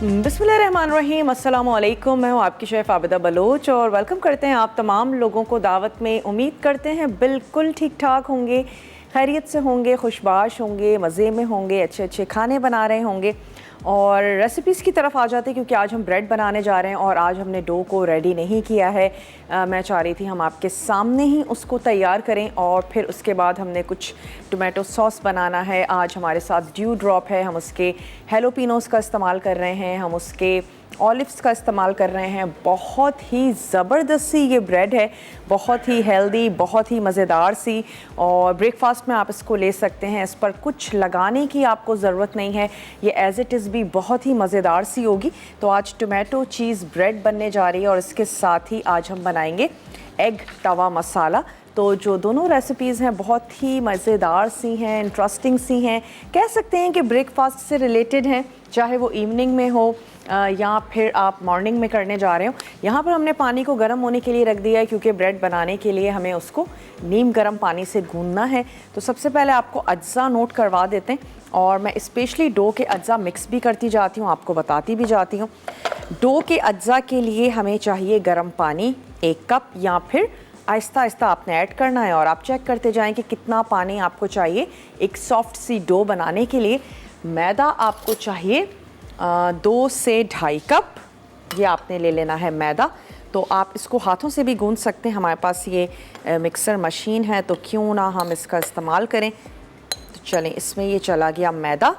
बिस्मिल्लाहिर्रहमानिर्रहीम, अस्सलाम वालेकुम। मैं हूँ आपकी शेफ़ आबिदा बलोच और वेलकम करते हैं आप तमाम लोगों को दावत में। उम्मीद करते हैं बिल्कुल ठीक ठाक होंगे, खैरियत से होंगे, खुशबाश होंगे, मज़े में होंगे, अच्छे अच्छे खाने बना रहे होंगे। और रेसिपीज़ की तरफ आ जाते हैं क्योंकि आज हम ब्रेड बनाने जा रहे हैं और आज हमने डो को रेडी नहीं किया है। मैं चाह रही थी हम आपके सामने ही उसको तैयार करें और फिर उसके बाद हमने कुछ टोमेटो सॉस बनाना है। आज हमारे साथ ड्यू ड्रॉप है, हम उसके हेलोपिनोस का इस्तेमाल कर रहे हैं, हम उसके ऑलिव्स का इस्तेमाल कर रहे हैं। बहुत ही ज़बरदस्त सी ये ब्रेड है, बहुत ही हेल्दी, बहुत ही मज़ेदार सी, और ब्रेकफास्ट में आप इसको ले सकते हैं। इस पर कुछ लगाने की आपको ज़रूरत नहीं है, ये एज़ इट इज़ भी बहुत ही मज़ेदार सी होगी। तो आज टोमेटो चीज़ ब्रेड बनने जा रही है और इसके साथ ही आज हम बनाएंगे एग तवा मसाला। तो जो दोनों रेसिपीज़ हैं बहुत ही मज़ेदार सी हैं, इंटरेस्टिंग सी हैं, कह सकते हैं कि ब्रेकफास्ट से रिलेटेड हैं, चाहे वो इवनिंग में हो या फिर आप मॉर्निंग में करने जा रहे हो। यहाँ पर हमने पानी को गर्म होने के लिए रख दिया है क्योंकि ब्रेड बनाने के लिए हमें उसको नीम गर्म पानी से गूंदना है। तो सबसे पहले आपको अज्जा नोट करवा देते हैं और मैं स्पेशली डो के अज्जा मिक्स भी करती जाती हूँ, आपको बताती भी जाती हूँ। डो के अज्जा के लिए हमें चाहिए गर्म पानी 1 कप, या फिर आहिस्ता आहिस्ता आपने ऐड करना है और आप चेक करते जाएं कि कितना पानी आपको चाहिए एक सॉफ्ट सी डो बनाने के लिए। मैदा आपको चाहिए 2 से 2.5 कप, ये आपने ले लेना है मैदा। तो आप इसको हाथों से भी गूंद सकते हैं, हमारे पास ये मिक्सर मशीन है तो क्यों ना हम इसका इस्तेमाल करें। तो चलें, इसमें ये चला गया मैदा।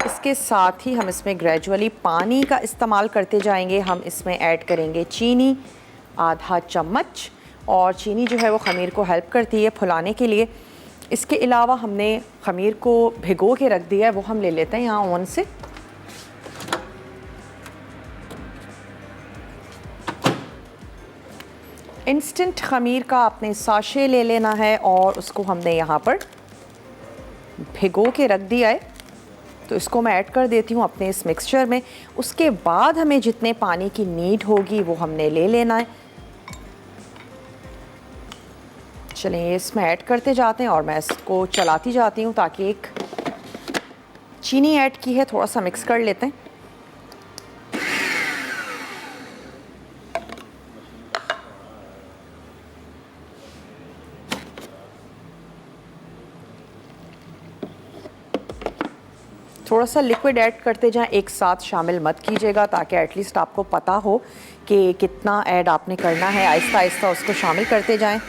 इसके साथ ही हम इसमें ग्रेजुअली पानी का इस्तेमाल करते जाएंगे। हम इसमें ऐड करेंगे चीनी आधा चम्मच, और चीनी जो है वो ख़मीर को हेल्प करती है फुलाने के लिए। इसके अलावा हमने ख़मीर को भिगो के रख दिया है, वो हम ले लेते हैं यहाँ ओवन से। इंस्टेंट ख़मीर का आपने साशे ले लेना है और उसको हमने यहाँ पर भिगो के रख दिया है। तो इसको मैं ऐड कर देती हूँ अपने इस मिक्सचर में। उसके बाद हमें जितने पानी की नीड होगी वो हमने ले लेना है। चलिए, इसमें ऐड करते जाते हैं और मैं इसको चलाती जाती हूँ ताकि एक चीनी ऐड की है, थोड़ा सा मिक्स कर लेते हैं। थोड़ा सा लिक्विड ऐड करते जाएं, एक साथ शामिल मत कीजिएगा ताकि एटलीस्ट आपको पता हो कि कितना ऐड आपने करना है। आहिस्ता आहिस्ता उसको शामिल करते जाएं।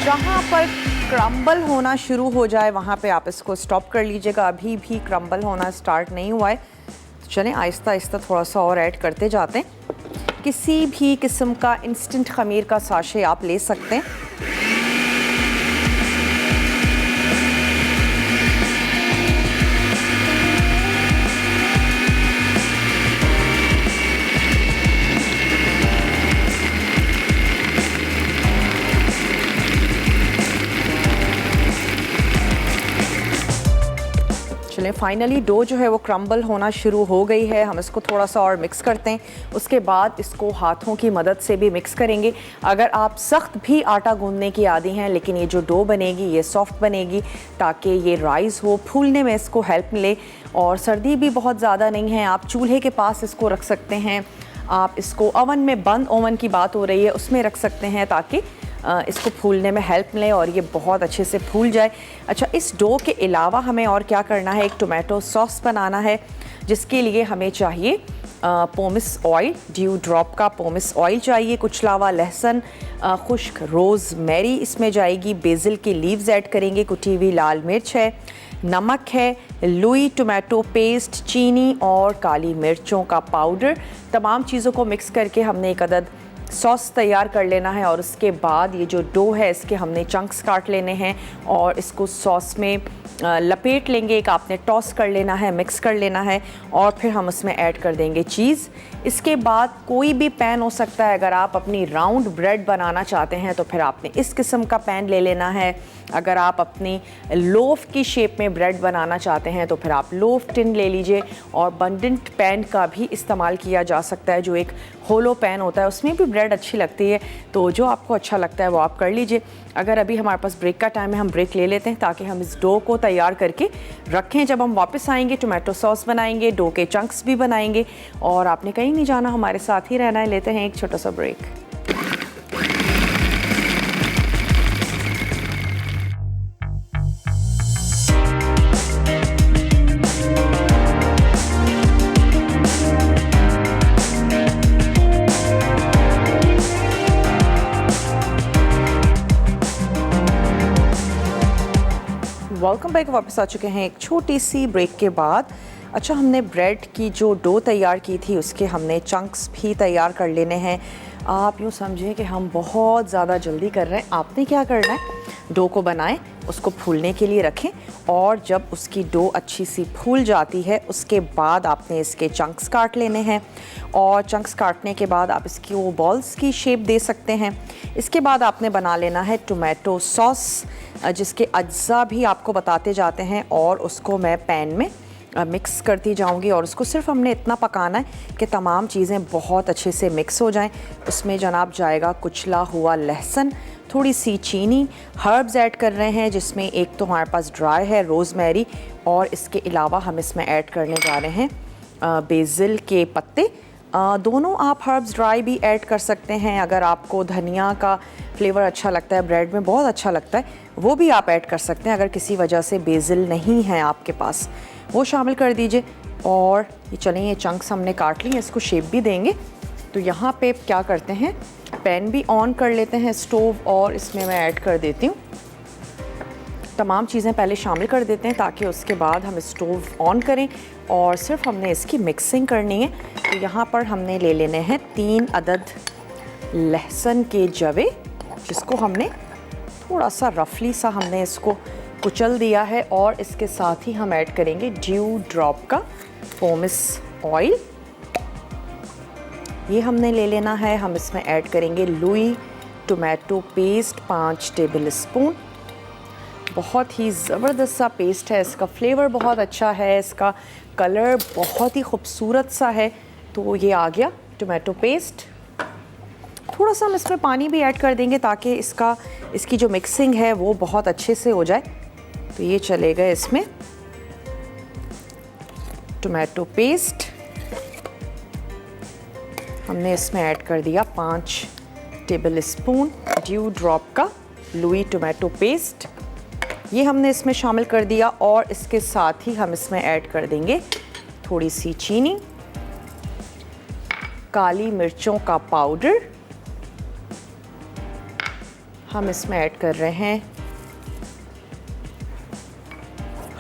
जहाँ पर क्रम्बल होना शुरू हो जाए वहाँ पे आप इसको स्टॉप कर लीजिएगा। अभी भी क्रम्बल होना स्टार्ट नहीं हुआ है, तो चलें आहिस्ता आहिस्ता थोड़ा सा और ऐड करते जाते हैं। किसी भी किस्म का इंस्टेंट ख़मीर का साशे आप ले सकते हैं। फाइनली डो जो है वो क्रम्बल होना शुरू हो गई है। हम इसको थोड़ा सा और मिक्स करते हैं, उसके बाद इसको हाथों की मदद से भी मिक्स करेंगे। अगर आप सख्त भी आटा गूंदने की आदी हैं, लेकिन ये जो डो बनेगी ये सॉफ्ट बनेगी ताकि ये राइज़ हो, फूलने में इसको हेल्प मिले। और सर्दी भी बहुत ज़्यादा नहीं है, आप चूल्हे के पास इसको रख सकते हैं। आप इसको ओवन में, बंद ओवन की बात हो रही है, उसमें रख सकते हैं ताकि इसको फूलने में हेल्प मिले और ये बहुत अच्छे से फूल जाए। अच्छा, इस डो के अलावा हमें और क्या करना है, एक टोमेटो सॉस बनाना है, जिसके लिए हमें चाहिए पोमिस ऑयल, ड्यू ड्रॉप का पोमिस ऑयल चाहिए, कुछ लावा लहसुन, खुश्क रोज़मेरी इसमें जाएगी, बेसिल की लीव्स ऐड करेंगे, कुटी हुई लाल मिर्च है, नमक है, लुई टोमेटो पेस्ट, चीनी और काली मिर्चों का पाउडर। तमाम चीज़ों को मिक्स करके हमने एक अदद सॉस तैयार कर लेना है। और उसके बाद ये जो डो है इसके हमने चंक्स काट लेने हैं और इसको सॉस में लपेट लेंगे, एक आपने टॉस कर लेना है, मिक्स कर लेना है और फिर हम उसमें ऐड कर देंगे चीज़। इसके बाद कोई भी पैन हो सकता है, अगर आप अपनी राउंड ब्रेड बनाना चाहते हैं तो फिर आपने इस किस्म का पैन ले लेना है। अगर आप अपनी लोफ की शेप में ब्रेड बनाना चाहते हैं तो फिर आप लोफ टिन ले लीजिए, और बंडेंट पैन का भी इस्तेमाल किया जा सकता है, जो एक होलो पैन होता है, उसमें भी ब्रेड अच्छी लगती है। तो जो आपको अच्छा लगता है वो आप कर लीजिए। अगर अभी हमारे पास ब्रेक का टाइम है, हम ब्रेक ले लेते हैं ताकि हम इस डो को तैयार करके रखें। जब हम वापस आएंगे टोमेटो सॉस बनाएंगे, डो के चंक्स भी बनाएंगे, और आपने कहीं नहीं जाना, हमारे साथ ही रहना है। लेते हैं एक छोटा सा ब्रेक। Welcome back. वापस आ चुके हैं एक छोटी सी ब्रेक के बाद। अच्छा, हमने ब्रेड की जो डो तैयार की थी उसके हमने चंक्स भी तैयार कर लेने हैं। आप यूँ समझें कि हम बहुत ज़्यादा जल्दी कर रहे हैं। आपने क्या करना है, डो को बनाएं, उसको फूलने के लिए रखें, और जब उसकी डो अच्छी सी फूल जाती है उसके बाद आपने इसके चंक्स काट लेने हैं, और चंक्स काटने के बाद आप इसकी वो बॉल्स की शेप दे सकते हैं। इसके बाद आपने बना लेना है टोमेटो सॉस, जिसके अज्जा भी आपको बताते जाते हैं, और उसको मैं पैन में मिक्स करती जाऊंगी, और उसको सिर्फ हमने इतना पकाना है कि तमाम चीज़ें बहुत अच्छे से मिक्स हो जाएं। उसमें जनाब जाएगा कुचला हुआ लहसुन, थोड़ी सी चीनी, हर्ब्स ऐड कर रहे हैं, जिसमें एक तो हमारे पास ड्राई है रोज़मेरी, और इसके अलावा हम इसमें ऐड करने जा रहे हैं बेसिल के पत्ते। दोनों आप हर्ब्स ड्राई भी ऐड कर सकते हैं। अगर आपको धनिया का फ्लेवर अच्छा लगता है, ब्रेड में बहुत अच्छा लगता है, वो भी आप ऐड कर सकते हैं। अगर किसी वजह से बेसिल नहीं है आपके पास, वो शामिल कर दीजिए। और ये चलें, ये चंक्स हमने काट लिए, इसको शेप भी देंगे। तो यहाँ पे क्या करते हैं, पैन भी ऑन कर लेते हैं स्टोव, और इसमें मैं ऐड कर देती हूँ, तमाम चीज़ें पहले शामिल कर देते हैं ताकि उसके बाद हम स्टोव ऑन करें, और सिर्फ हमने इसकी मिक्सिंग करनी है। तो यहाँ पर हमने ले लेने हैं 3 अदद लहसुन के जवे, जिसको हमने थोड़ा सा रफली सा हमने इसको कुचल दिया है, और इसके साथ ही हम ऐड करेंगे ड्यू ड्रॉप का पोमिस ऑयल, ये हमने ले लेना है। हम इसमें ऐड करेंगे Louis tomato paste 5 table spoon. बहुत ही ज़बरदस्त सा पेस्ट है, इसका फ्लेवर बहुत अच्छा है, इसका कलर बहुत ही खूबसूरत सा है। तो ये आ गया टोमेटो पेस्ट। थोड़ा सा हम इसमें पानी भी ऐड कर देंगे ताकि इसकी जो मिक्सिंग है वो बहुत अच्छे से हो जाए। तो ये चलेगा इसमें टोमेटो पेस्ट, हमने इसमें ऐड कर दिया 5 टेबल स्पून ड्यू ड्रॉप का लुई टोमेटो पेस्ट, ये हमने इसमें शामिल कर दिया। और इसके साथ ही हम इसमें ऐड कर देंगे थोड़ी सी चीनी, काली मिर्चों का पाउडर, हम इसमें ऐड कर रहे हैं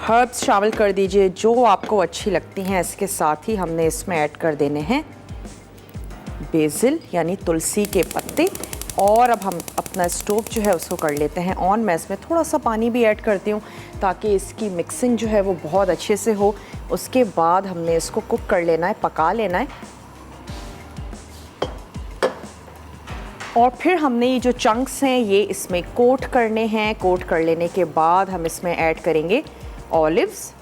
हर्ब्स शामिल कर दीजिए जो आपको अच्छी लगती हैं। इसके साथ ही हमने इसमें ऐड कर देने हैं बेसिल यानी तुलसी के पत्ते। और अब हम अपना स्टोव जो है उसको कर लेते हैं ऑन। मैं इसमें थोड़ा सा पानी भी ऐड करती हूँ ताकि इसकी मिक्सिंग जो है वो बहुत अच्छे से हो। उसके बाद हमने इसको कुक कर लेना है, पका लेना है। और फिर हमने ये जो चंक्स हैं ये इसमें कोट करने हैं। कोट कर लेने के बाद हम इसमें ऐड करेंगे ऑलिव्स,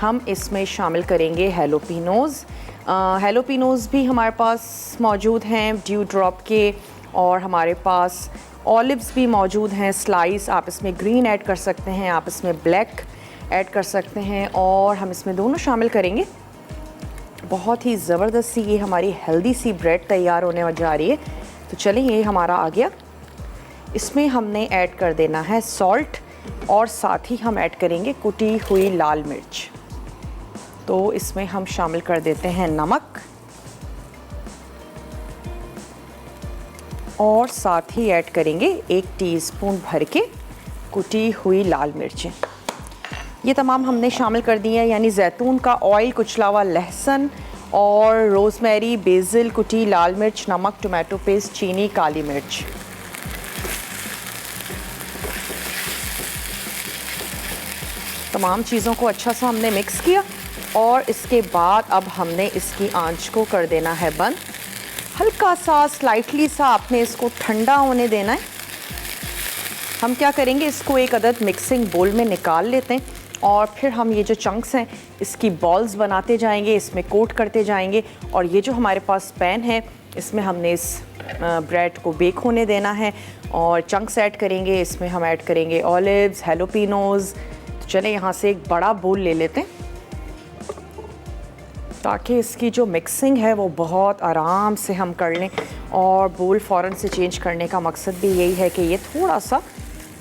हम इसमें शामिल करेंगे हैलोपिनोज़। हैलोपिनोज़ भी हमारे पास मौजूद हैं ड्यू ड्रॉप के, और हमारे पास ऑलिव्स भी मौजूद हैं स्लाइस। आप इसमें ग्रीन ऐड कर सकते हैं, आप इसमें ब्लैक ऐड कर सकते हैं, और हम इसमें दोनों शामिल करेंगे। बहुत ही ज़बरदस्त सी ये हमारी हेल्दी सी ब्रेड तैयार होने जा रही है। तो चलिए ये हमारा आ गया। इसमें हमने ऐड कर देना है सॉल्ट, और साथ ही हम ऐड करेंगे कुटी हुई लाल मिर्च। तो इसमें हम शामिल कर देते हैं नमक, और साथ ही ऐड करेंगे 1 टीस्पून भर के कुटी हुई लाल मिर्चें। ये तमाम हमने शामिल कर दिए हैं, यानी जैतून का ऑयल, कुचला हुआ लहसुन और रोज़मेरी, बेसिल, कुटी लाल मिर्च, नमक, टोमेटो पेस्ट, चीनी, काली मिर्च। तमाम चीज़ों को अच्छा सा हमने मिक्स किया और इसके बाद अब हमने इसकी आंच को कर देना है बंद। हल्का सा स्लाइटली सा आपने इसको ठंडा होने देना है। हम क्या करेंगे, इसको एक अदद मिक्सिंग बोल में निकाल लेते हैं और फिर हम ये जो चंक्स हैं इसकी बॉल्स बनाते जाएंगे, इसमें कोट करते जाएंगे। और ये जो हमारे पास पैन है इसमें हमने इस ब्रेड को बेक होने देना है और चंक्स ऐड करेंगे। इसमें हम ऐड करेंगे ऑलिव्स, हैलोपिनोज़। तो चलें यहाँ से एक बड़ा बोल ले लेते हैं ताकि इसकी जो मिक्सिंग है वो बहुत आराम से हम कर लें। और बोल फ़ौरन से चेंज करने का मकसद भी यही है कि ये थोड़ा सा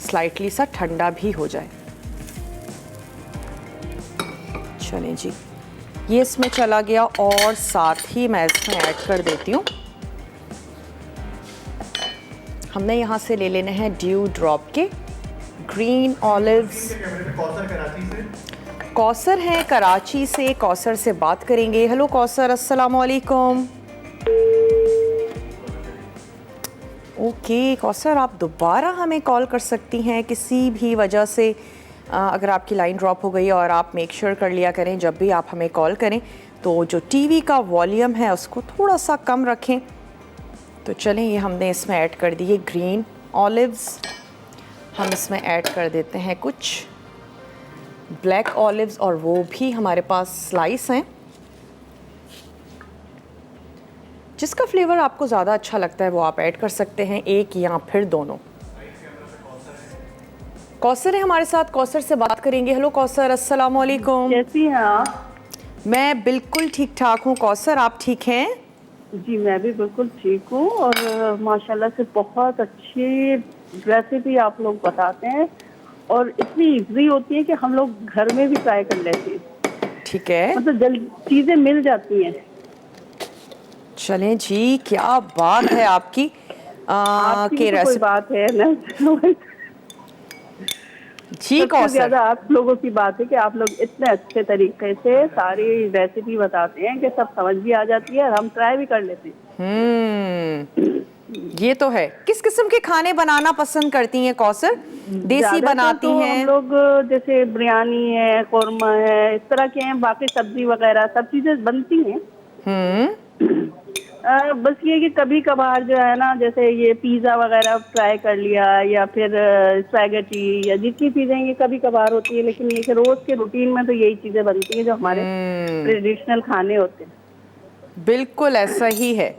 स्लाइटली सा ठंडा भी हो जाए। चलें जी, ये इसमें चला गया और साथ ही मैं इसमें ऐड कर देती हूँ, हमने यहाँ से ले लेने हैं ड्यू ड्रॉप के ग्रीन ऑलिव्स। कौसर हैं कराची से, कौसर से बात करेंगे। हेलो कौसर, अस्सलाम वालेकुम। ओके कौसर, आप दोबारा हमें कॉल कर सकती हैं किसी भी वजह से। अगर आपकी लाइन ड्रॉप हो गई, और आप मेक श्योर कर लिया करें जब भी आप हमें कॉल करें तो जो टीवी का वॉल्यूम है उसको थोड़ा सा कम रखें। तो चलें, ये हमने इसमें ऐड कर दिए ग्रीन ऑलिव्स। हम इसमें ऐड कर देते हैं कुछ ब्लैक ऑलिव्स और वो भी हमारे पास स्लाइस हैं। जिसका फ्लेवर आपको ज़्यादा अच्छा लगता है वो आप ऐड कर सकते हैं, एक या फिर दोनों। कौसर है हमारे साथ, कौसर से बात करेंगे। हेलो कौसर, अस्सलाम वालेकुम। कैसी हैं आप? मैं बिल्कुल ठीक ठाक हूँ कौसर, आप ठीक हैं? जी मैं भी बिल्कुल ठीक हूँ और माशाल्लाह से बहुत अच्छी रेसिपी आप लोग बताते हैं और इतनी इजी होती है कि हम लोग घर में भी ट्राई कर लेते हैं। ठीक है, मतलब जल्द चीज़ें मिल जाती हैं। चलें जी, क्या बात है आपकी आपकी तो कोई बात है ना जी कौसर, ज़्यादा आप लोगों की बात है कि आप लोग इतने अच्छे तरीके से सारी रेसिपी बताते हैं कि सब समझ भी आ जाती है और हम ट्राई भी कर लेते हैं। ये तो है। किस किस्म के खाने बनाना पसंद करती हैं कौसर? देसी बनाती तो हैं? हम लोग जैसे बिरयानी है, कौरमा है, इस तरह के हैं। बाकी सब्जी वगैरह सब चीजें बनती हैं। बस ये कि कभी कभार जो है ना, जैसे ये पिज़्ज़ा वगैरह ट्राई कर लिया या फिर स्पैगेटी या जितनी चीज़ें ये कभी कभार होती है, लेकिन ये कि रोज़ के रूटीन में तो यही चीज़ें बनती हैं जो हमारे ट्रेडिशनल खाने होते हैं। बिल्कुल ऐसा ही है।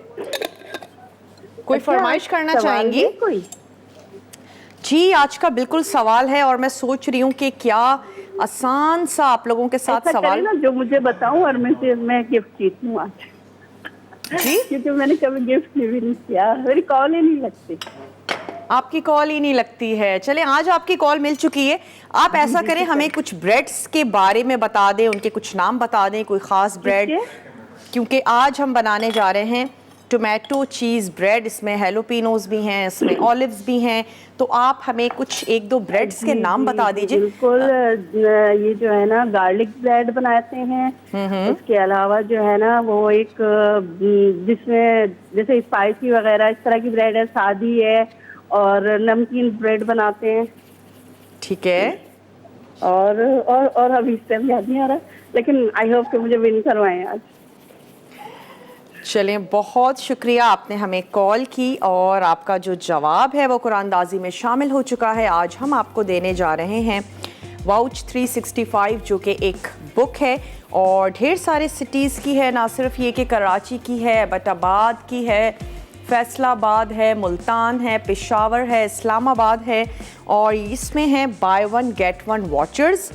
कोई फरमाइश करना चाहेंगी? कोई जी, आज का बिल्कुल सवाल है और मैं सोच रही हूँ कि क्या आसान सा आप लोगों के साथ सवाल ना जो मुझे बताऊं और मैं गिफ्ट जीतूं आज जी, क्योंकि मैंने कभी गिफ्ट भी नहीं किया, मेरी कॉल ही नहीं लगती। आपकी कॉल ही नहीं लगती है। चले, आज आपकी कॉल मिल चुकी है। आप ऐसा करें, हमें कुछ ब्रेड्स के बारे में बता दें, उनके कुछ नाम बता दें, कोई ख़ास ब्रेड, क्योंकि आज हम बनाने जा रहे हैं टोमेटो चीज़ ब्रेड। इसमें हैलोपिनोज़ भी हैं, इसमें ऑलिव्स भी हैं। तो आप हमें कुछ एक दो ब्रेड्स के नाम बता दीजिए। बिल्कुल, ये जो है ना गार्लिक ब्रेड बनाते हैं। उसके अलावा जो है ना वो एक जिसमें जैसे स्पाइसी वगैरह इस तरह की ब्रेड है, सादी है, और नमकीन ब्रेड बनाते हैं। ठीक है। और अभी इस टाइम याद नहीं आ रहा, लेकिन आई होप कि मुझे विन करवाएं आज। चलें, बहुत शुक्रिया, आपने हमें कॉल की और आपका जो जवाब है वो कुरानदाजी में शामिल हो चुका है। आज हम आपको देने जा रहे हैं वाउच 365, जो कि एक बुक है और ढेर सारे सिटीज़ की है, ना सिर्फ ये कि कराची की है, एबटाबाद की है, फैसलाबाद है, मुल्तान है, पेशावर है, इस्लामाबाद है। और इसमें हैं by one get one watchers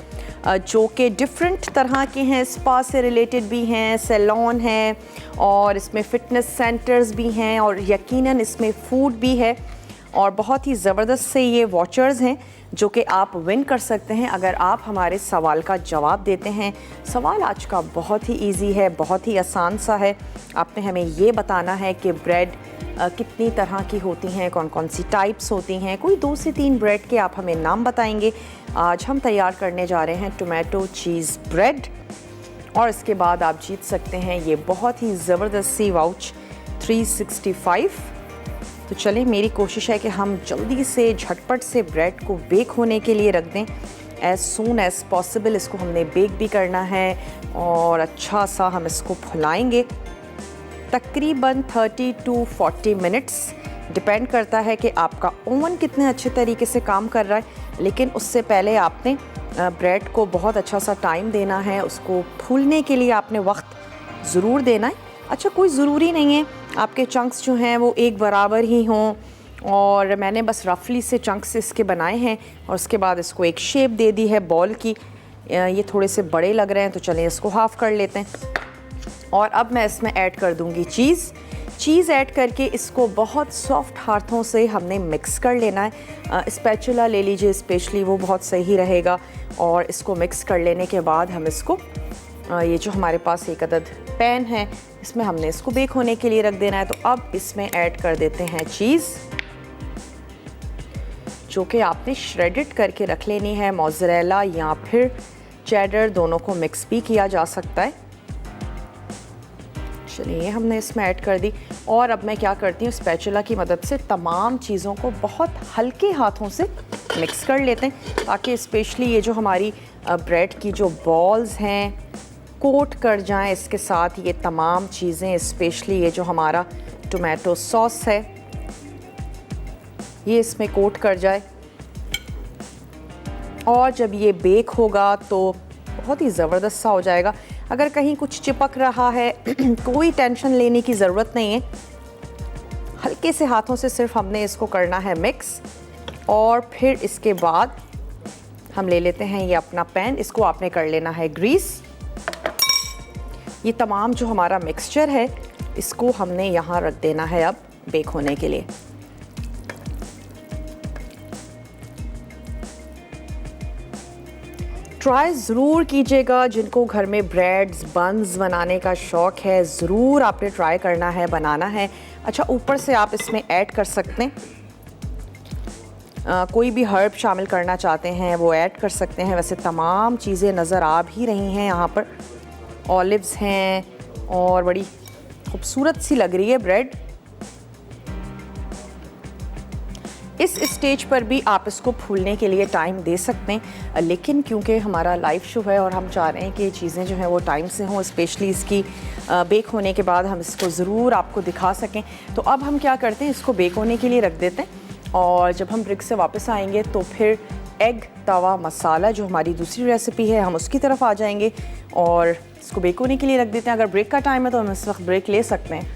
जो कि डिफरेंट तरह के हैं, स्पा से रिलेटेड भी हैं, सैलून हैं, और इसमें फ़िटनेस सेंटर्स भी हैं, और यकीनन इसमें फूड भी है। और बहुत ही ज़बरदस्त से ये वॉचर्स हैं जो कि आप विन कर सकते हैं अगर आप हमारे सवाल का जवाब देते हैं। सवाल आज का बहुत ही इजी है, बहुत ही आसान सा है। आपने हमें ये बताना है कि ब्रेड कितनी तरह की होती हैं, कौन कौन सी टाइप्स होती हैं। कोई 2 से 3 ब्रेड के आप हमें नाम बताएंगे। आज हम तैयार करने जा रहे हैं टोमेटो चीज़ ब्रेड, और इसके बाद आप जीत सकते हैं ये बहुत ही ज़बरदस्त सी वाउच 365। तो चलें, मेरी कोशिश है कि हम जल्दी से झटपट से ब्रेड को बेक होने के लिए रख दें एज़ सून एज़ पॉसिबल इसको हमने बेक भी करना है और अच्छा सा हम इसको फुलाएंगे तकरीबन 30 to 40 मिनट्स। डिपेंड करता है कि आपका ओवन कितने अच्छे तरीके से काम कर रहा है, लेकिन उससे पहले आपने ब्रेड को बहुत अच्छा सा टाइम देना है, उसको फूलने के लिए आपने वक्त ज़रूर देना है। अच्छा, कोई ज़रूरी नहीं है आपके चंक्स जो हैं वो एक बराबर ही हों, और मैंने बस रफली से चंक्स इसके बनाए हैं और उसके बाद इसको एक शेप दे दी है बॉल की। ये थोड़े से बड़े लग रहे हैं तो चलें इसको हाफ़ कर लेते हैं। और अब मैं इसमें ऐड कर दूंगी चीज़ ऐड करके इसको बहुत सॉफ्ट हाथों से हमने मिक्स कर लेना है। स्पैचुला ले लीजिए स्पेशली, वो बहुत सही रहेगा। और इसको मिक्स कर लेने के बाद हम इसको ये जो हमारे पास एक अदद पैन है इसमें हमने इसको बेक होने के लिए रख देना है। तो अब इसमें ऐड कर देते हैं चीज़, जो कि आपने श्रेडेड करके रख लेनी है। मोज़रेला या फिर चेडर, दोनों को मिक्स भी किया जा सकता है। चलिए हमने इसमें ऐड कर दी। और अब मैं क्या करती हूँ, स्पैचुला की मदद से तमाम चीज़ों को बहुत हल्के हाथों से मिक्स कर लेते हैं, ताकि स्पेशली ये जो हमारी ब्रेड की जो बॉल्स हैं कोट कर जाएं इसके साथ ये तमाम चीज़ें। स्पेशली ये जो हमारा टोमेटो सॉस है ये इसमें कोट कर जाए। और जब ये बेक होगा तो बहुत ही ज़बरदस्त सा हो जाएगा। अगर कहीं कुछ चिपक रहा है कोई टेंशन लेने की ज़रूरत नहीं है, हल्के से हाथों से सिर्फ हमने इसको करना है मिक्स। और फिर इसके बाद हम ले लेते हैं ये अपना पैन, इसको आपने कर लेना है ग्रीस। ये तमाम जो हमारा मिक्सचर है इसको हमने यहाँ रख देना है अब बेक होने के लिए। ट्राई ज़रूर कीजिएगा, जिनको घर में ब्रेड्स बन्स बनाने का शौक़ है ज़रूर आपने ट्राई करना है, बनाना है। अच्छा, ऊपर से आप इसमें ऐड कर सकते हैं कोई भी हर्ब शामिल करना चाहते हैं वो ऐड कर सकते हैं। वैसे तमाम चीज़ें नज़र आ भी रही हैं यहाँ पर, ऑलिव्स हैं और बड़ी खूबसूरत सी लग रही है ब्रेड। इस स्टेज पर भी आप इसको फूलने के लिए टाइम दे सकते हैं, लेकिन क्योंकि हमारा लाइव शो है और हम चाह रहे हैं कि चीज़ें जो हैं वो टाइम से हों, स्पेशली इसकी बेक होने के बाद हम इसको ज़रूर आपको दिखा सकें। तो अब हम क्या करते हैं, इसको बेक होने के लिए रख देते हैं। और जब हम ब्रेक से वापस आएंगे तो फिर एग तवा मसाला जो हमारी दूसरी रेसिपी है हम उसकी तरफ आ जाएंगे और इसको बेक होने के लिए रख देते हैं। अगर ब्रेक का टाइम है तो हम इस वक्त ब्रेक ले सकते हैं।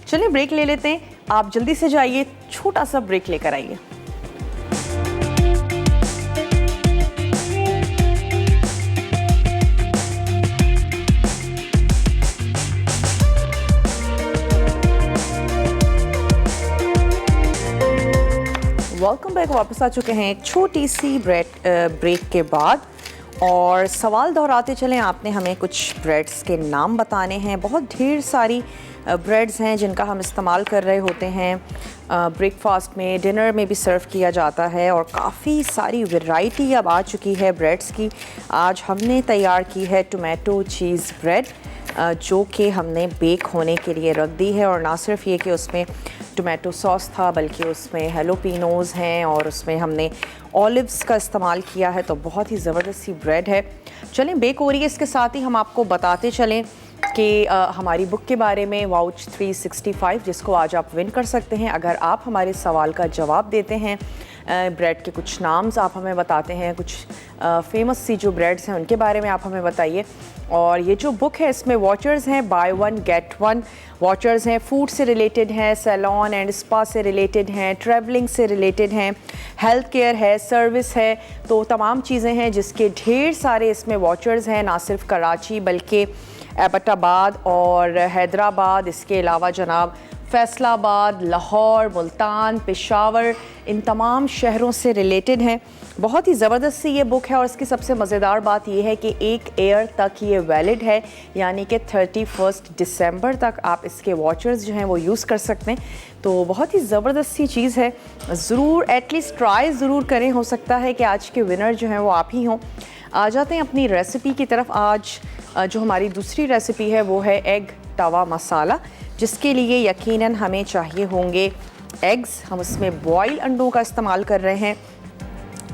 चलिए ब्रेक ले लेते हैं, आप जल्दी से जाइए, छोटा सा ब्रेक लेकर आइए। वेलकम बैक, वापस आ चुके हैं एक छोटी सी ब्रेक के बाद। और सवाल दोहराते चलें, आपने हमें कुछ ब्रेड्स के नाम बताने हैं। बहुत ढेर सारी ब्रेड्स हैं जिनका हम इस्तेमाल कर रहे होते हैं, ब्रेकफास्ट में, डिनर में भी सर्व किया जाता है और काफ़ी सारी वैरायटी अब आ चुकी है ब्रेड्स की। आज हमने तैयार की है टोमेटो चीज़ ब्रेड, जो कि हमने बेक होने के लिए रख दी है। और ना सिर्फ ये कि उसमें टोमेटो सॉस था, बल्कि उसमें हेलोपिनोज़ हैं और उसमें हमने ऑलिव्स का इस्तेमाल किया है। तो बहुत ही ज़बरदस्त सी ब्रेड है। चलें बेक हो रही है, इसके साथ ही हम आपको बताते चलें कि हमारी बुक के बारे में, वाउच 365, जिसको आज आप विन कर सकते हैं अगर आप हमारे सवाल का जवाब देते हैं। ब्रेड के कुछ नाम्स आप हमें बताते हैं, कुछ फेमस सी जो ब्रेड्स हैं उनके बारे में आप हमें बताइए। और ये जो बुक है इसमें वॉचर्स हैं, by one get one watchers हैं, फूड से रिलेटेड हैं, सैलॉन एंड स्पा से रिलेटेड हैं, ट्रैवलिंग से रिलेटेड हैं, हेल्थ केयर है, सर्विस है। तो तमाम चीज़ें हैं जिसके ढेर सारे इसमें वॉचर्स हैं, ना सिर्फ कराची बल्कि एबटाबाद और हैदराबाद, इसके अलावा जनाब फैसलाबाद, लाहौर, मुल्तान, पेशावर, इन तमाम शहरों से रिलेटेड हैं। बहुत ही ज़बरदस्त सी ये बुक है और इसकी सबसे मज़ेदार बात ये है कि 1 ईयर तक ये वैलिड है, यानी कि 31 दिसंबर तक आप इसके वॉचर्स जो हैं वो यूज़ कर सकते हैं। तो बहुत ही ज़बरदस्त सी चीज़ है, ज़रूर एटलीस्ट ट्राई ज़रूर करें। हो सकता है कि आज के विनर जो हैं वो आप ही हों। आ जाते हैं अपनी रेसिपी की तरफ। आज जो हमारी दूसरी रेसिपी है वो है एग तवा मसाला, जिसके लिए यकीनन हमें चाहिए होंगे एग्स। हम उसमें बॉयल अंडों का इस्तेमाल कर रहे हैं।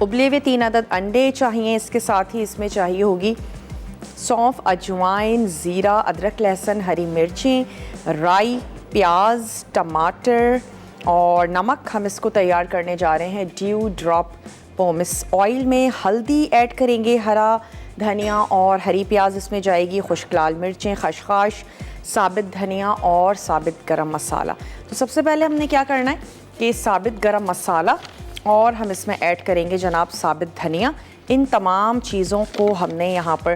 उबले हुए 3 अदद अंडे चाहिए। इसके साथ ही इसमें चाहिए होगी सौंफ, अजवाइन, ज़ीरा, अदरक, लहसुन, हरी मिर्चें, राई, प्याज, टमाटर और नमक। हम इसको तैयार करने जा रहे हैं ड्यू ड्रॉप पोमिस ऑयल में। हल्दी ऐड करेंगे, हरा धनिया और हरी प्याज इसमें जाएगी, खुश्क लाल मिर्चें, खसखस, साबित धनिया और साबित गरम मसाला। तो सबसे पहले हमने क्या करना है कि साबित गरम मसाला और हम इसमें ऐड करेंगे जनाब साबित धनिया। इन तमाम चीज़ों को हमने यहाँ पर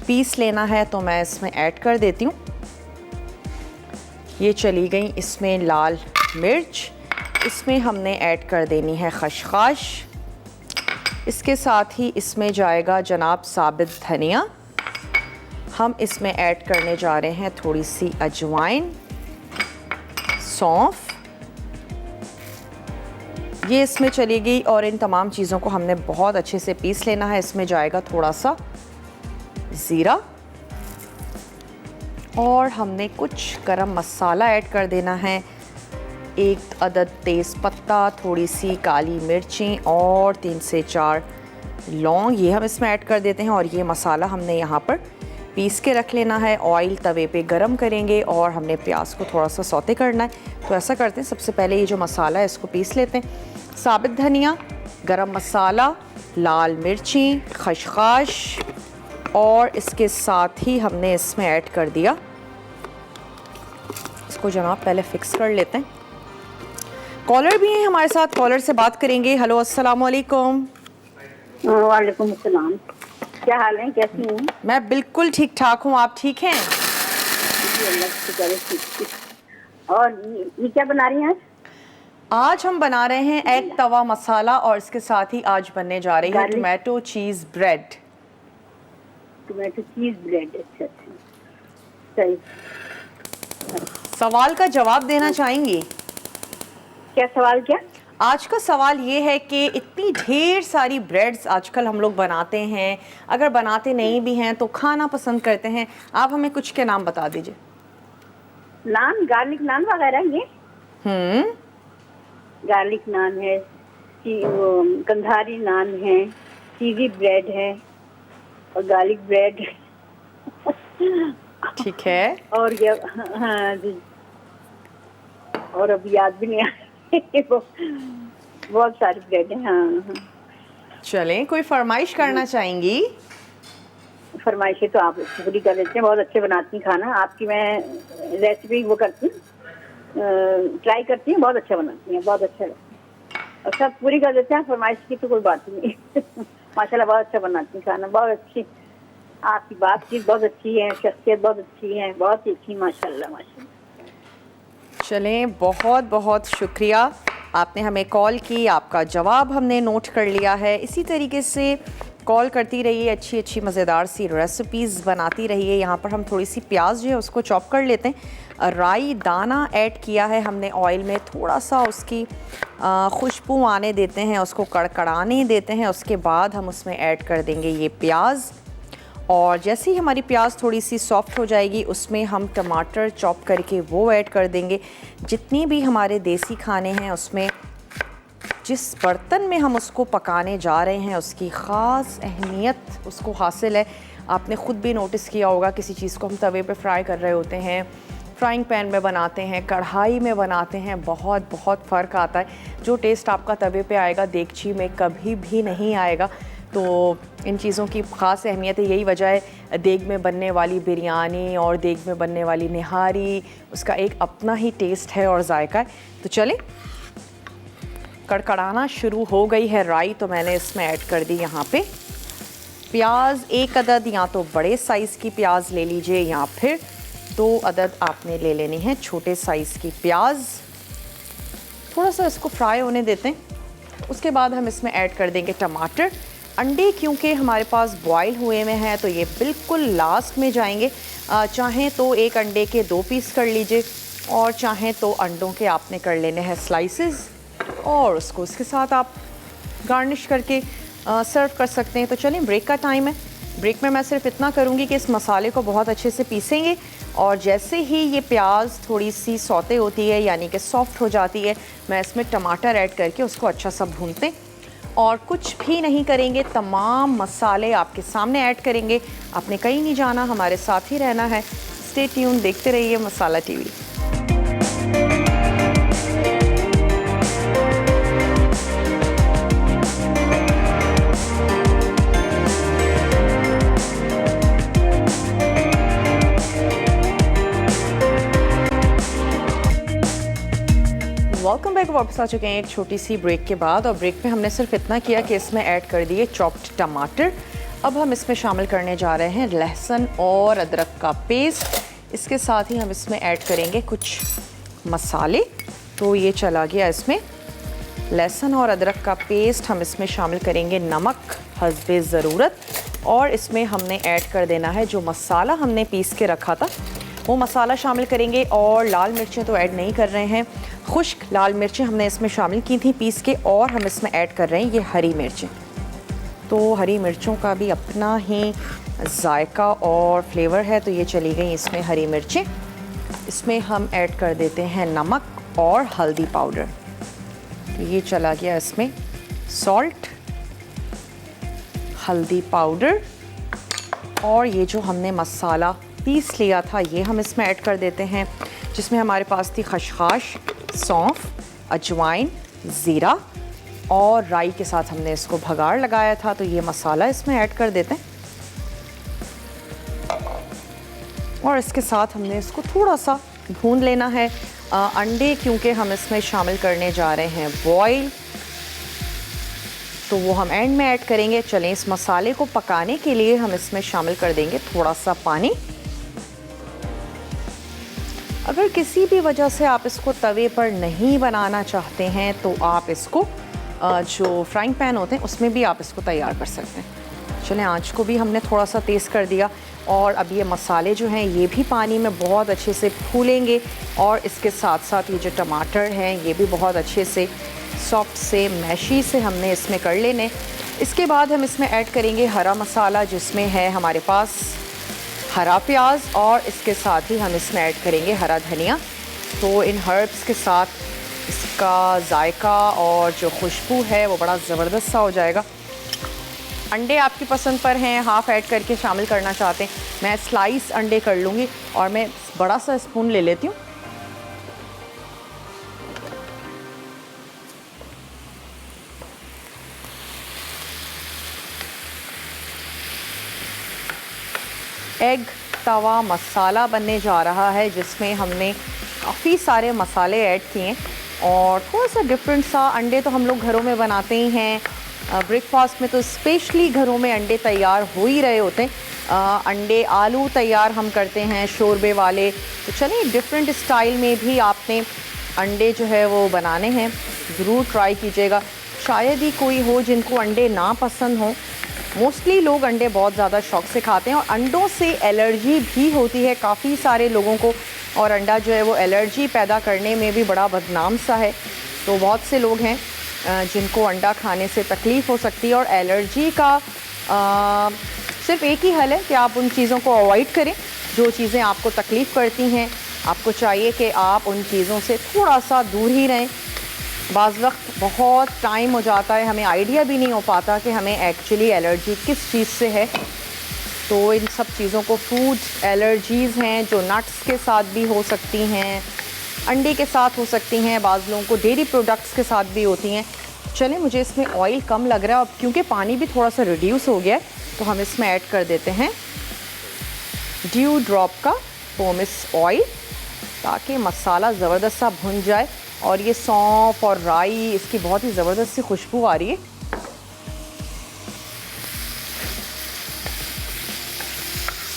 पीस लेना है, तो मैं इसमें ऐड कर देती हूँ। ये चली गई इसमें लाल मिर्च, इसमें हमने ऐड कर देनी है खसखस। इसके साथ ही इसमें जाएगा जनाब साबित धनिया। हम इसमें ऐड करने जा रहे हैं थोड़ी सी अजवाइन, सौंफ, ये इसमें चली गई और इन तमाम चीज़ों को हमने बहुत अच्छे से पीस लेना है। इसमें जाएगा थोड़ा सा ज़ीरा और हमने कुछ गरम मसाला ऐड कर देना है, 1 अदद तेज़ पत्ता, थोड़ी सी काली मिर्चें और 3 से 4 लौंग, ये हम इसमें ऐड कर देते हैं। और ये मसाला हमने यहाँ पर पीस के रख लेना है। ऑयल तवे पे गरम करेंगे और हमने प्याज को थोड़ा सा सौते करना है। तो ऐसा करते हैं, सबसे पहले ये जो मसाला है इसको पीस लेते हैं। साबित धनिया, गरम मसाला, लाल मिर्ची, खसखस और इसके साथ ही हमने इसमें ऐड कर दिया, इसको जनाब पहले फिक्स कर लेते हैं। कॉलर भी हैं हमारे साथ, कॉलर से बात करेंगे। हेलो, अस्सलाम वालेकुम। वालेकुम अस्सलाम। क्या हाल है, कैसी हैं? मैं बिल्कुल ठीक ठाक हूँ, आप ठीक हैं? जी, अल्लाह का शुक्र है, ठीक। और ये क्या बना रही हैं आज हम बना रहे हैं एग तवा मसाला और इसके साथ ही आज बनने जा रही है टोमेटो चीज़ ब्रेड। टोमेटो चीज़ ब्रेड, अच्छा अच्छा, सही। सवाल का जवाब देना चाहेंगी? क्या सवाल? क्या आज का सवाल ये है कि इतनी ढेर सारी ब्रेड्स आजकल हम लोग बनाते हैं, अगर बनाते नहीं भी हैं तो खाना पसंद करते हैं, आप हमें कुछ के नाम बता दीजिए। नान, गार्लिक नान वगैरह ये? गार्लिक नान है, कंधारी नान है, चीज़ी ब्रेड है और गार्लिक ब्रेड। ठीक है। और क्या? हाँ जी, और अब याद भी नहीं आ बहुत सारी ब्रेड है। हाँ। चलें, कोई फरमाइश करना चाहेंगी? फरमाइशें तो आप पूरी कर लेते हैं, बहुत अच्छे बनाती हैं खाना। आपकी मैं रेसिपी वो करती हूँ, ट्राई करती हूँ, बहुत अच्छा बनाती हैं, बहुत अच्छा और सब पूरी कर देते हैं। फरमाइश की तो कोई बात नहीं। माशाल्लाह बहुत अच्छा बनाती हैं खाना, बहुत अच्छी। आपकी बातचीत बहुत अच्छी है, शख्सियत बहुत अच्छी है, बहुत ही अच्छी, माशाल्लाह माशाल्लाह। चलें, बहुत बहुत शुक्रिया, आपने हमें कॉल की, आपका जवाब हमने नोट कर लिया है। इसी तरीके से कॉल करती रहिए, अच्छी अच्छी मज़ेदार सी रेसिपीज़ बनाती रहिए। यहाँ पर हम थोड़ी सी प्याज जो है उसको चॉप कर लेते हैं। राई दाना ऐड किया है हमने ऑयल में, थोड़ा सा उसकी खुशबू आने देते हैं, उसको कड़कड़ाने देते हैं। उसके बाद हम उसमें ऐड कर देंगे ये प्याज और जैसे ही हमारी प्याज थोड़ी सी सॉफ्ट हो जाएगी उसमें हम टमाटर चॉप करके वो ऐड कर देंगे। जितनी भी हमारे देसी खाने हैं उसमें जिस बर्तन में हम उसको पकाने जा रहे हैं उसकी ख़ास अहमियत उसको हासिल है। आपने ख़ुद भी नोटिस किया होगा, किसी चीज़ को हम तवे पे फ्राई कर रहे होते हैं, फ्राइंग पैन में बनाते हैं, कढ़ाई में बनाते हैं, बहुत बहुत फ़र्क आता है। जो टेस्ट आपका तवे पे आएगा देगची में कभी भी नहीं आएगा। तो इन चीज़ों की ख़ास अहमियत है, यही वजह है देग में बनने वाली बिरयानी और देग में बनने वाली निहारी, उसका एक अपना ही टेस्ट है और जायका है। तो चलें, कड़कड़ाना शुरू हो गई है राई, तो मैंने इसमें ऐड कर दी यहाँ पे प्याज। 1 अदद या तो बड़े साइज़ की प्याज ले लीजिए या फिर 2 अदद आपने ले लेनी है छोटे साइज़ की प्याज। थोड़ा सा इसको फ्राई होने देते हैं। उसके बाद हम इसमें ऐड कर देंगे टमाटर। अंडे क्योंकि हमारे पास बॉयल हुए में हैं तो ये बिल्कुल लास्ट में जाएंगे। चाहें तो 1 अंडे के 2 पीस कर लीजिए और चाहें तो अंडों के आपने कर लेने हैं स्लाइसेस और उसको उसके साथ आप गार्निश करके सर्व कर सकते हैं। तो चलिए, ब्रेक का टाइम है। ब्रेक में मैं सिर्फ इतना करूँगी कि इस मसाले को बहुत अच्छे से पीसेंगे और जैसे ही ये प्याज थोड़ी सी सौते होती है यानी कि सॉफ्ट हो जाती है, मैं इसमें टमाटर ऐड करके उसको अच्छा सा भूनते और कुछ भी नहीं करेंगे, तमाम मसाले आपके सामने ऐड करेंगे। आपने कहीं नहीं जाना, हमारे साथ ही रहना है। स्टे ट्यून, देखते रहिए मसाला टीवी। Welcome back. वापस आ चुके हैं एक छोटी सी ब्रेक के बाद, और ब्रेक में हमने सिर्फ इतना किया कि इसमें ऐड कर दिए चॉप्ड टमाटर। अब हम इसमें शामिल करने जा रहे हैं लहसुन और अदरक का पेस्ट। इसके साथ ही हम इसमें ऐड करेंगे कुछ मसाले। तो ये चला गया इसमें लहसुन और अदरक का पेस्ट। हम इसमें शामिल करेंगे नमक हस्बे ज़रूरत, और इसमें हमने ऐड कर देना है जो मसाला हमने पीस के रखा था, वो मसाला शामिल करेंगे। और लाल मिर्चें तो ऐड नहीं कर रहे हैं, खुश्क लाल मिर्चें हमने इसमें शामिल की थी पीस के, और हम इसमें ऐड कर रहे हैं ये हरी मिर्चें। तो हरी मिर्चों का भी अपना ही जायका और फ्लेवर है, तो ये चली गई इसमें हरी मिर्चें। इसमें हम ऐड कर देते हैं नमक और हल्दी पाउडर। तो ये चला गया इसमें सॉल्ट, हल्दी पाउडर, और ये जो हमने मसाला पीस लिया था ये हम इसमें ऐड कर देते हैं, जिसमें हमारे पास थी खसखस, सौंफ, अजवाइन, ज़ीरा और राई के साथ हमने इसको भगाड़ लगाया था। तो ये मसाला इसमें ऐड कर देते हैं, और इसके साथ हमने इसको थोड़ा सा भून लेना है। अंडे क्योंकि हम इसमें शामिल करने जा रहे हैं बॉयल, तो वो हम एंड में ऐड करेंगे। चलें, इस मसाले को पकाने के लिए हम इसमें शामिल कर देंगे थोड़ा सा पानी। अगर किसी भी वजह से आप इसको तवे पर नहीं बनाना चाहते हैं तो आप इसको जो फ्राइंग पैन होते हैं उसमें भी आप इसको तैयार कर सकते हैं। चलें, आंच को भी हमने थोड़ा सा तेज़ कर दिया, और अब ये मसाले जो हैं ये भी पानी में बहुत अच्छे से फूलेंगे, और इसके साथ साथ ये जो टमाटर हैं ये भी बहुत अच्छे से सॉफ्ट से मैशी से हमने इसमें कर लेने। इसके बाद हम इसमें ऐड करेंगे हरा मसाला, जिसमें है हमारे पास हरा प्याज, और इसके साथ ही हम इसमें ऐड करेंगे हरा धनिया। तो इन हर्ब्स के साथ इसका जायका और जो खुशबू है वो बड़ा ज़बरदस्त सा हो जाएगा। अंडे आपकी पसंद पर हैं, हाफ़ ऐड करके शामिल करना चाहते हैं, मैं स्लाइस अंडे कर लूँगी, और मैं बड़ा सा स्पून ले लेती हूँ। एग तवा मसाला बनने जा रहा है, जिसमें हमने काफ़ी सारे मसाले ऐड किए हैं, और थोड़ा सा डिफरेंट सा। अंडे तो हम लोग घरों में बनाते ही हैं, ब्रेकफास्ट में तो स्पेशली घरों में अंडे तैयार हो ही रहे होते हैं। अंडे आलू तैयार हम करते हैं शोरबे वाले। तो चलिए, डिफरेंट स्टाइल में भी आपने अंडे जो है वो बनाने हैं, ज़रूर ट्राई कीजिएगा। शायद ही कोई हो जिनको अंडे ना पसंद हो, मोस्टली लोग अंडे बहुत ज़्यादा शौक से खाते हैं, और अंडों से एलर्जी भी होती है काफ़ी सारे लोगों को, और अंडा जो है वो एलर्जी पैदा करने में भी बड़ा बदनाम सा है। तो बहुत से लोग हैं जिनको अंडा खाने से तकलीफ़ हो सकती है, और एलर्जी का सिर्फ एक ही हल है कि आप उन चीज़ों को अवॉइड करें जो चीज़ें आपको तकलीफ़ करती हैं। आपको चाहिए कि आप उन चीज़ों से थोड़ा सा दूर ही रहें। बाज़ वक्त बहुत टाइम हो जाता है, हमें आइडिया भी नहीं हो पाता कि हमें एक्चुअली एलर्जी किस चीज़ से है। तो इन सब चीज़ों को, फूड एलर्जीज़ हैं जो नट्स के साथ भी हो सकती हैं, अंडे के साथ हो सकती हैं, बाज़ लोगों को डेयरी प्रोडक्ट्स के साथ भी होती हैं। चलें, मुझे इसमें ऑयल कम लग रहा है, अब क्योंकि पानी भी थोड़ा सा रिड्यूस हो गया है, तो हम इसमें ऐड कर देते हैं ड्यू ड्रॉप का पोमिस ऑयल, ताकि मसाला ज़बरदस्त सा भुन जाए। और ये सौंफ और राई, इसकी बहुत ही ज़बरदस्त सी खुशबू आ रही है।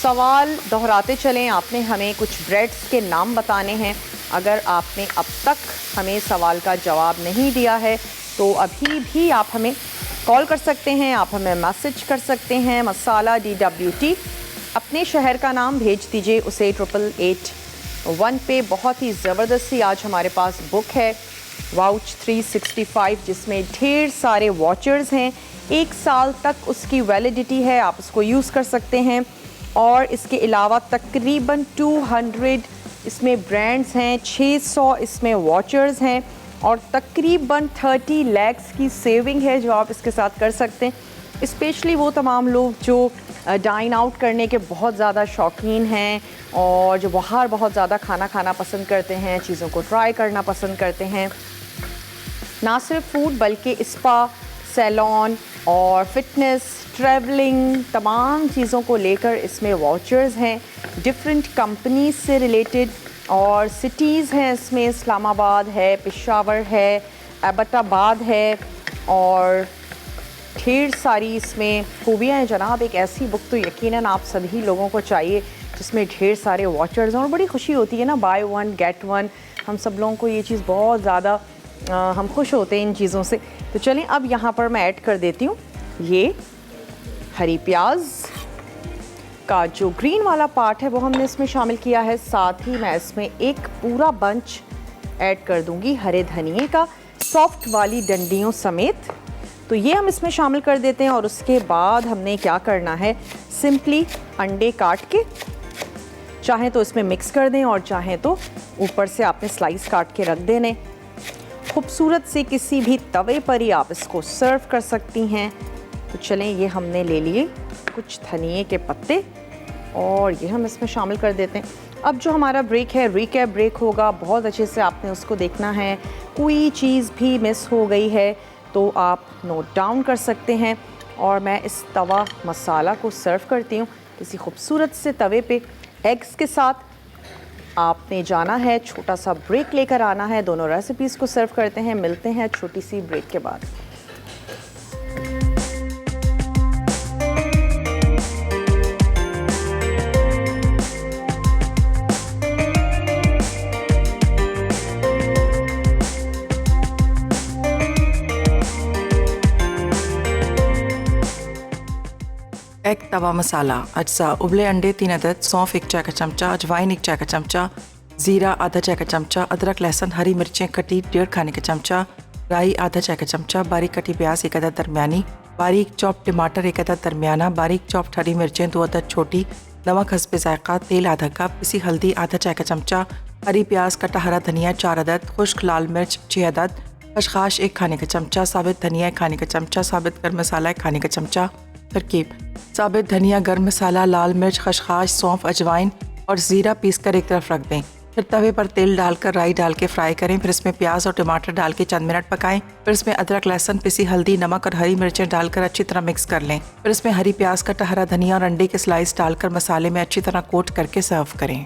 सवाल दोहराते चलें, आपने हमें कुछ ब्रेड्स के नाम बताने हैं। अगर आपने अब तक हमें सवाल का जवाब नहीं दिया है तो अभी भी आप हमें कॉल कर सकते हैं, आप हमें मैसेज कर सकते हैं। मसाला DWT, अपने शहर का नाम भेज दीजिए उसे 8881 पे। बहुत ही ज़बरदस्त सी आज हमारे पास बुक है वाउच 365, जिसमें ढेर सारे वॉचर्स हैं। 1 साल तक उसकी वैलिडिटी है, आप उसको यूज़ कर सकते हैं। और इसके अलावा तकरीबन 200 इसमें ब्रांड्स हैं, 600 इसमें वॉचर्स हैं, और तकरीबन 30 लैक्स की सेविंग है जो आप इसके साथ कर सकते हैं। स्पेशली वो तमाम लोग जो डाइन आउट करने के बहुत ज़्यादा शौकीन हैं और जो बाहर बहुत ज़्यादा खाना खाना पसंद करते हैं, चीज़ों को ट्राई करना पसंद करते हैं। ना सिर्फ फूड बल्कि स्पा, सैलून और फिटनेस, ट्रैवलिंग, तमाम चीज़ों को लेकर इसमें वाउचर्स हैं डिफरेंट कंपनीज से रिलेटेड। और सिटीज़ हैं इसमें, इस्लामाबाद है, पेशावर है, एबटाबाद है और ढेर सारी इसमें खूबियाँ हैं जनाब। एक ऐसी बुक तो यकीनन आप सभी लोगों को चाहिए जिसमें ढेर सारे वाचर्स हैं और बड़ी खुशी होती है ना, बाय वन गेट वन। हम सब लोगों को ये चीज़ बहुत ज़्यादा हम खुश होते हैं इन चीज़ों से। तो चलें अब यहाँ पर मैं ऐड कर देती हूँ ये हरी प्याज का जो ग्रीन वाला पार्ट है वो हमने इसमें शामिल किया है। साथ ही मैं इसमें एक पूरा बंच ऐड कर दूँगी हरे धनिए का, सॉफ्ट वाली डंडियों समेत। तो ये हम इसमें शामिल कर देते हैं और उसके बाद हमने क्या करना है, सिंपली अंडे काट के चाहें तो इसमें मिक्स कर दें और चाहें तो ऊपर से आपने स्लाइस काट के रख देने। खूबसूरत से किसी भी तवे पर ही आप इसको सर्व कर सकती हैं। तो चलें, ये हमने ले लिए कुछ धनिए के पत्ते और ये हम इसमें शामिल कर देते हैं। अब जो हमारा ब्रेक है, रिकैप ब्रेक होगा, बहुत अच्छे से आपने उसको देखना है। कोई चीज़ भी मिस हो गई है तो आप नोट डाउन कर सकते हैं। और मैं इस तवा मसाला को सर्व करती हूँ किसी खूबसूरत से तवे पे एग्स के साथ। आपने जाना है, छोटा सा ब्रेक लेकर आना है, दोनों रेसिपीज़ को सर्व करते हैं। मिलते हैं छोटी सी ब्रेक के बाद। एग तवा मसाला, अज्जा उबले अंडे 3 अदद, सौंफ 1 चाय का चमचा, अजवाइन 1 चाय का चमचा, ज़ीरा आधा चाय का चमचा, अदरक लहसुन हरी मिर्चें कटी 1.5 खाने का चमचा, राई आधा चाय का चमचा, बारीक कटी प्याज 1 अदद दरमियानी, बारीक चॉप टमाटर 1 अदद दरमियाना, बारीक चॉप हरी मिर्चें 2 अदद छोटी, नमक हस्बे जायका, तेल आधा कप, पिसी हल्दी आधा चाय का चमचा, हरी प्याज कटा हरा धनिया 4 अदद, खुश्क लाल मिर्च 6 अदद, खसखस 1 खाने का चमचा, साबित धनिया 1 खाने का चमचा, साबित गर्म मसाला 1 खाने का चमचा। तरकीब: साबित धनिया, गर्म मसाला, लाल मिर्च, खसखस, सौंफ, अजवाइन और ज़ीरा पीस कर एक तरफ रख दें। फिर तवे पर तेल डालकर राई डाल के फ्राई करें। फिर इसमें प्याज और टमाटर डाल के चंद मिनट पकाएं। फिर इसमें अदरक लहसुन, पिसी हल्दी, नमक और हरी मिर्चें डालकर अच्छी तरह मिक्स कर लें। फिर इसमें हरी प्याज का हरा धनिया और अंडे के स्लाइस डालकर मसाले में अच्छी तरह कोट करके सर्व करें।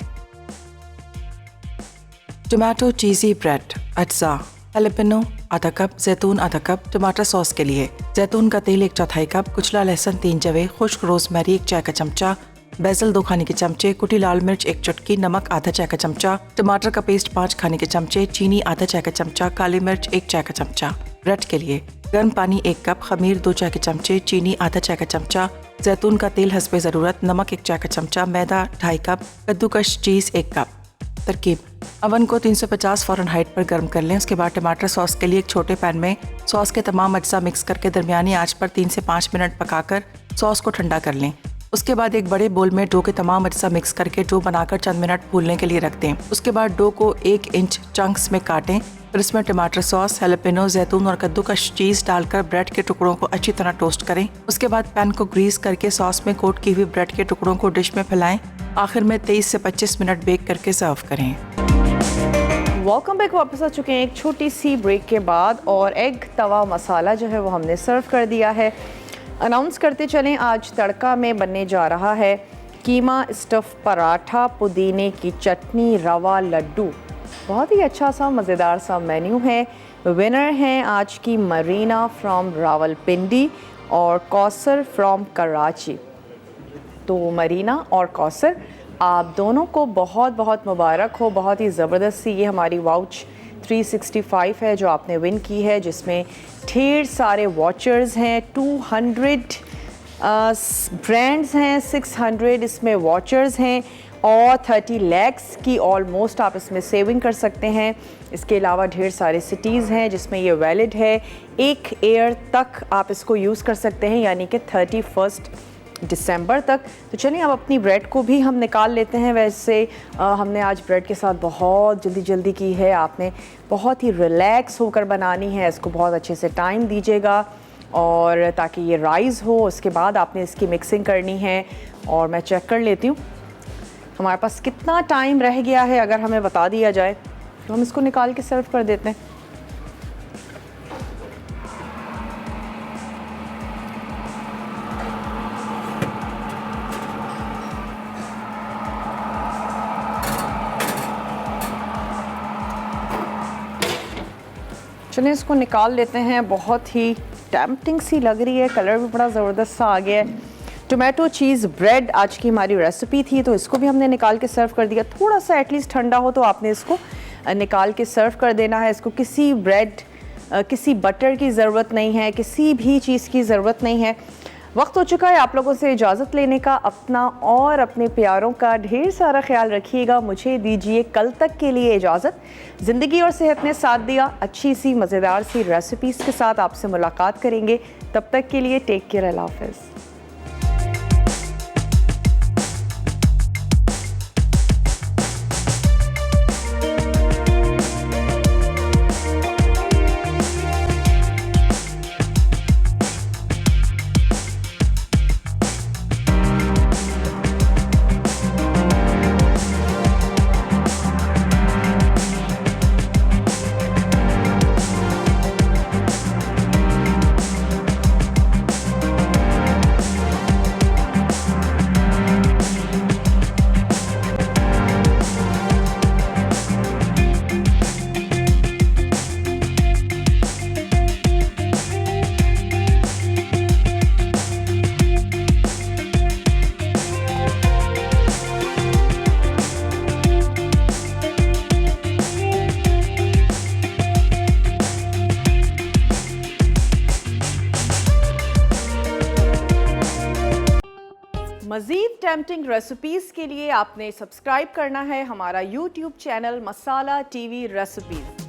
टोमेटो चीज़ी ब्रेड, अज्जा हैलेपिनो आधा कप, जैतून आधा कप। टमाटर सॉस के लिए जैतून का तेल 1/4 कप, कुचला लहसुन 3 जवे, खुश्क रोजमेरी 1 चाय का चमचा, बेसल 2 खाने के चमचे, कुटी लाल मिर्च 1 चुटकी, नमक आधा चाय का चमचा, टमाटर का पेस्ट 5 खाने के चमचे, चीनी आधा चाय का चमचा, काली मिर्च 1 चाय का चमचा। ब्रेड के लिए गर्म पानी 1 कप, खमीर 2 चाय के चमचे, चीनी आधा चाय का चमचा, जैतून का तेल हस्बे ज़रूरत, नमक 1 चाय का चमचा, मैदा 2.5 कप, कद्दूकश चीज़ 1 कप। तरकीब: अवन को 350 फ़ारेनहाइट पर गर्म कर लें। उसके बाद टमाटर सॉस के लिए एक छोटे पैन में सॉस के तमाम अज्जा मिक्स करके दरमियानी आंच पर 3 से 5 मिनट पकाकर सॉस को ठंडा कर लें। उसके बाद एक बड़े बोल में डो के तमाम अज्जा मिक्स करके डो बनाकर चंद मिनट फूलने के लिए रख दें। उसके बाद डो को 1 इंच चंक्स में काटें। फिर इसमें टमाटर सॉस, हैलेपिनो, जैतून और कद्दूकस चीज़ डालकर ब्रेड के टुकड़ों को अच्छी तरह टोस्ट करें। उसके बाद पैन को ग्रीस करके सॉस में कोट की हुई ब्रेड के टुकड़ों को डिश में फैलाएं। आखिर में 23 से 25 मिनट बेक करके सर्व करें। वेलकम बैक, वापस आ चुके हैं एक छोटी सी ब्रेक के बाद और एग तवा मसाला जो है वो हमने सर्व कर दिया है। अनाउंस करते चलें, आज तड़का में बनने जा रहा है कीमा स्टफ़ पराठा, पुदीने की चटनी, रवा लड्डू। बहुत ही अच्छा सा मज़ेदार सा मेन्यू है। विनर हैं आज की मरीना फ्रॉम रावलपिंडी और कौसर फ्रॉम कराची। तो मरीना और कौसर, आप दोनों को बहुत बहुत मुबारक हो। बहुत ही ज़बरदस्त सी ये हमारी वाउच 365 है जो आपने विन की है, जिसमें ढेर सारे वॉचर्स हैं, 200 ब्रांड्स हैं, 600 इसमें वॉचर्स हैं और 30 लैक्स की ऑलमोस्ट आप इसमें सेविंग कर सकते हैं। इसके अलावा ढेर सारे सिटीज़ हैं जिसमें ये वैलिड है। 1 ईयर तक आप इसको यूज़ कर सकते हैं, यानी कि 31 दिसंबर तक। तो चलिए अब अपनी ब्रेड को भी हम निकाल लेते हैं। वैसे हमने आज ब्रेड के साथ बहुत जल्दी की है, आपने बहुत ही रिलैक्स होकर बनानी है। इसको बहुत अच्छे से टाइम दीजिएगा और ताकि ये राइज़ हो। उसके बाद आपने इसकी मिक्सिंग करनी है और मैं चेक कर लेती हूँ हमारे पास कितना टाइम रह गया है। अगर हमें बता दिया जाए तो हम इसको निकाल के सर्व कर देते हैं। चलिए इसको निकाल लेते हैं। बहुत ही टेम्पटिंग सी लग रही है, कलर भी बड़ा ज़बरदस्त सा आ गया है। टोमेटो चीज़ ब्रेड आज की हमारी रेसिपी थी, तो इसको भी हमने निकाल के सर्व कर दिया। थोड़ा सा एटलीस्ट ठंडा हो तो आपने इसको निकाल के सर्व कर देना है। इसको किसी किसी बटर की ज़रूरत नहीं है, किसी भी चीज़ की ज़रूरत नहीं है। वक्त हो चुका है आप लोगों से इजाज़त लेने का। अपना और अपने प्यारों का ढेर सारा ख्याल रखिएगा। मुझे दीजिए कल तक के लिए इजाज़त। ज़िंदगी और सेहत ने साथ दिया। अच्छी सी मज़ेदार सी रेसिपीज़ के साथ आपसे मुलाकात करेंगे। तब तक के लिए टेक केयर, अल्लाह हाफ़िज़। मज़ीद टेम्पटिंग रेसिपीज़ के लिए आपने सब्सक्राइब करना है हमारा YouTube चैनल मसाला TV रेसिपीज़।